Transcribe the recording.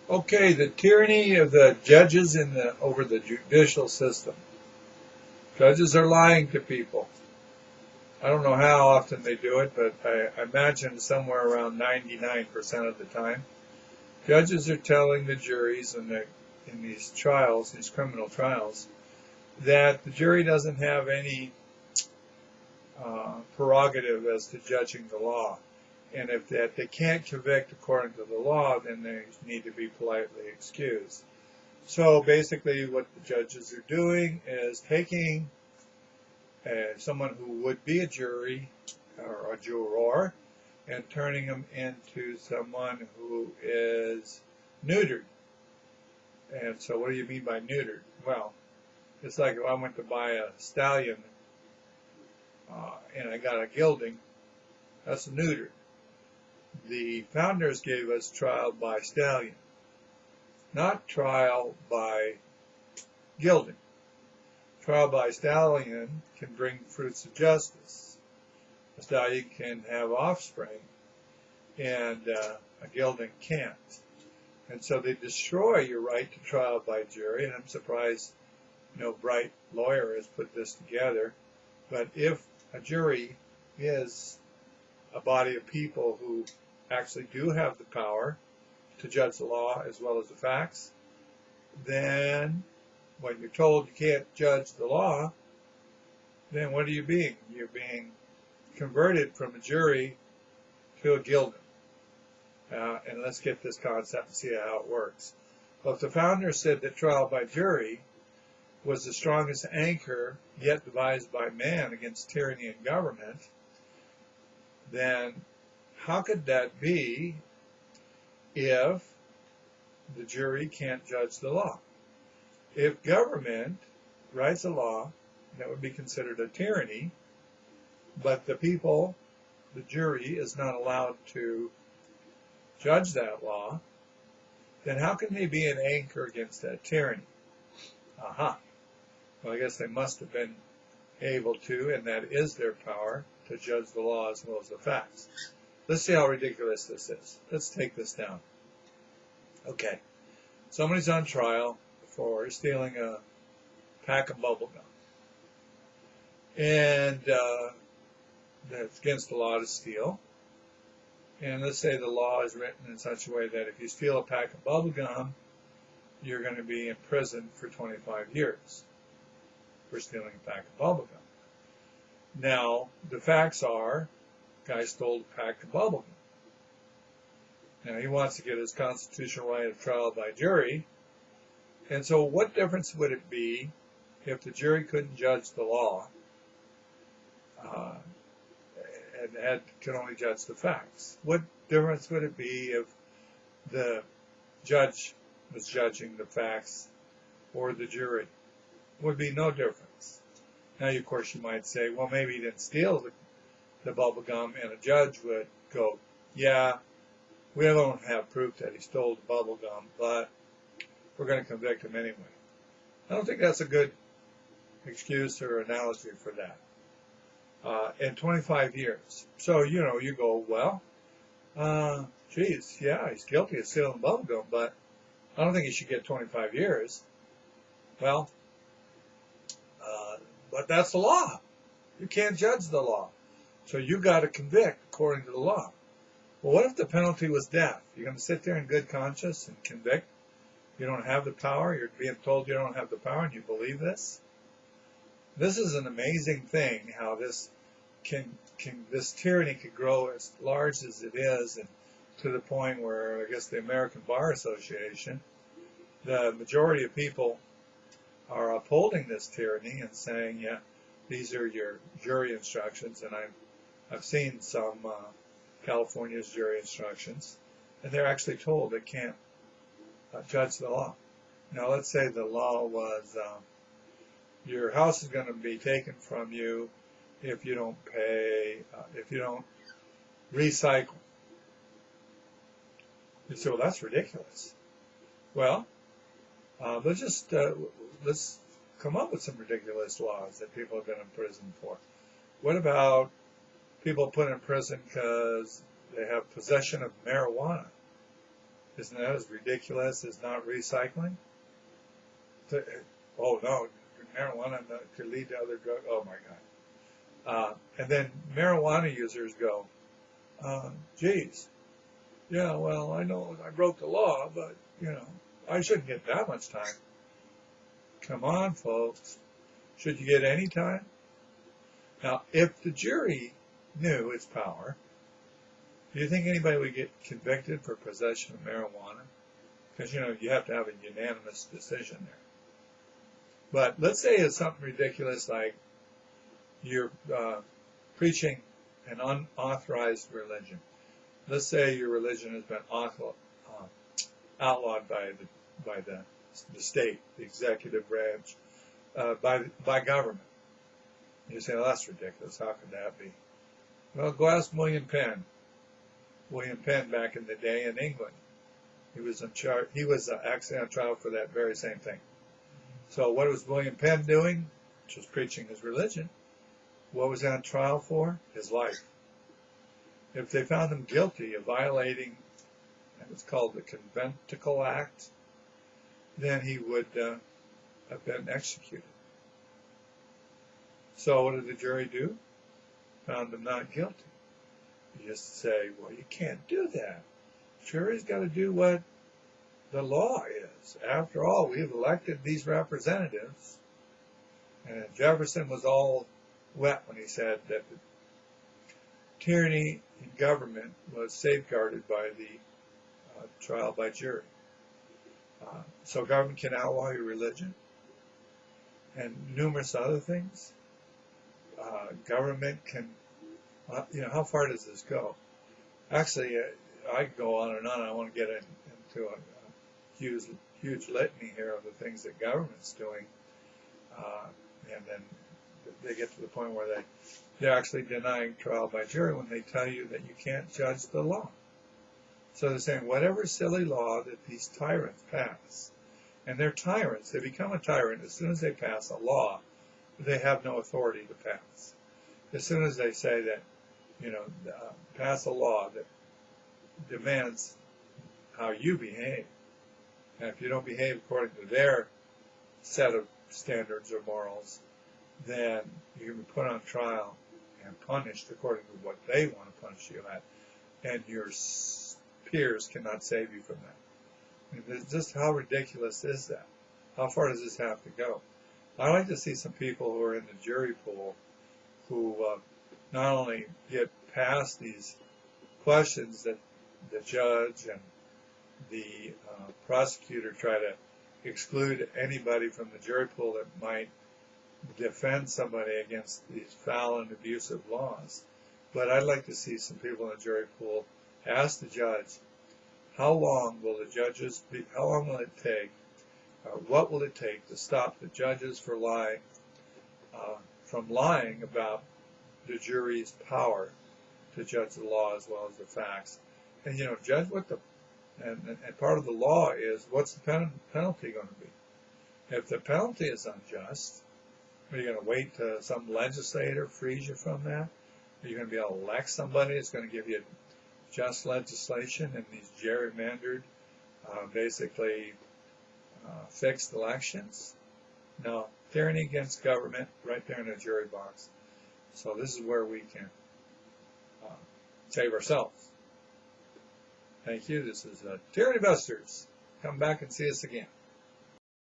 Okay, the tyranny of the judges over the judicial system. Judges are lying to people. I don't know how often they do it, but I imagine somewhere around 99% of the time. Judges are telling the juries in these trials, these criminal trials, that the jury doesn't have any prerogative as to judging the law. And if that they can't convict according to the law, then they need to be politely excused. So basically what the judges are doing is taking someone who would be a jury or a juror and turning them into someone who is neutered. And so what do you mean by neutered? Well, it's like if I went to buy a stallion and I got a gelding, that's neutered. The founders gave us trial by stallion, not trial by gelding. Trial by stallion can bring fruits of justice. A stallion can have offspring, and a gelding can't. And so they destroy your right to trial by jury, and I'm surprised no bright lawyer has put this together. But if a jury is a body of people who actually do have the power to judge the law as well as the facts, then when you're told you can't judge the law, then what are you being? You're being converted from a jury to a gelding. And let's get this concept and see how it works. Well, if the founders said that trial by jury was the strongest anchor yet devised by man against tyranny and government, then how could that be if the jury can't judge the law? If government writes a law, that would be considered a tyranny, but the people, the jury, is not allowed to judge that law, then how can they be an anchor against that tyranny? Aha. Well, I guess they must have been able to, and that is their power, to judge the law as well as the facts. Let's see how ridiculous this is. Let's take this down. Okay. Somebody's on trial for stealing a pack of bubble gum. And that's against the law to steal. And let's say the law is written in such a way that if you steal a pack of bubble gum, you're going to be in prison for 25 years for stealing a pack of bubble gum. Now, the facts are, the guy stole a pack of bubble gum. Now, he wants to get his constitutional right of trial by jury. And so what difference would it be if the jury couldn't judge the law and could only judge the facts? What difference would it be if the judge was judging the facts or the jury? Would be no difference. Now, of course, you might say, well, maybe he didn't steal the bubble gum, and a judge would go, yeah, we don't have proof that he stole the bubble gum, but we're going to convict him anyway. I don't think that's a good excuse or analogy for that. In 25 years. So, you go, well, geez, yeah, he's guilty of stealing bubble gum, but I don't think he should get 25 years. Well, but that's the law. You can't judge the law. So you got to convict according to the law. Well, what if the penalty was death? You're going to sit there in good conscience and convict? You don't have the power? You're being told you don't have the power and you believe this? This is an amazing thing, how this this tyranny could grow as large as it is, and to the point where I guess the American Bar Association, the majority of people are upholding this tyranny and saying, yeah, these are your jury instructions, and I've seen some California's jury instructions, and they're actually told they can't judge the law. Now, let's say the law was your house is going to be taken from you if you don't pay, if you don't recycle. You say, well, that's ridiculous. Well, let's come up with some ridiculous laws that people have been in prison for. What about people put in prison because they have possession of marijuana? Isn't that as ridiculous as not recycling? Oh no, marijuana could lead to other drugs. Oh my God. And then marijuana users go, geez, yeah, well, I know I broke the law, but, I shouldn't get that much time. Come on, folks. Should you get any time? Now, if the jury knew its power, do you think anybody would get convicted for possession of marijuana? Because, you have to have a unanimous decision there. But let's say it's something ridiculous like you're preaching an unauthorized religion. Let's say your religion has been outlawed by the state, the executive branch, by government. You say, well, that's ridiculous. How could that be? Well, go ask William Penn. William Penn, back in the day in England, he was in charge. He was actually on trial for that very same thing. So what was William Penn doing? Which was preaching his religion. What was he on trial for? His life. If they found him guilty of violating, it was called the Conventicle Act, then he would have been executed. So what did the jury do? Found him not guilty. You just say, well, you can't do that. The jury's got to do what the law is. After all, we've elected these representatives. And Jefferson was all wet when he said that the tyranny in government was safeguarded by the trial by jury. So government can outlaw your religion and numerous other things. Government can, how far does this go? Actually, I go on and on. I want to get into a huge litany here of the things that government's doing. And then they get to the point where they're actually denying trial by jury when they tell you that you can't judge the law. So they're saying whatever silly law that these tyrants pass, and they're tyrants, they become a tyrant as soon as they pass a law they have no authority to pass. As soon as they say that, pass a law that demands how you behave, and if you don't behave according to their set of standards or morals, then you can be put on trial and punished according to what they want to punish you at, and your peers cannot save you from that. I mean, just how ridiculous is that? How far does this have to go? I'd like to see some people who are in the jury pool who not only get past these questions that the judge and the prosecutor try to exclude anybody from the jury pool that might defend somebody against these foul and abusive laws. But I'd like to see some people in the jury pool ask the judge, how long will it take, what will it take to stop the judges from lying about the jury's power to judge the law as well as the facts? And, judge what and part of the law is, what's the penalty going to be? If the penalty is unjust, are you going to wait till some legislator frees you from that? Are you going to be able to elect somebody that's going to give you just legislation in these gerrymandered, basically fixed elections? No, tyranny against government right there in the jury box. So this is where we can save ourselves. Thank you. This is Tyranny Busters. Come back and see us again.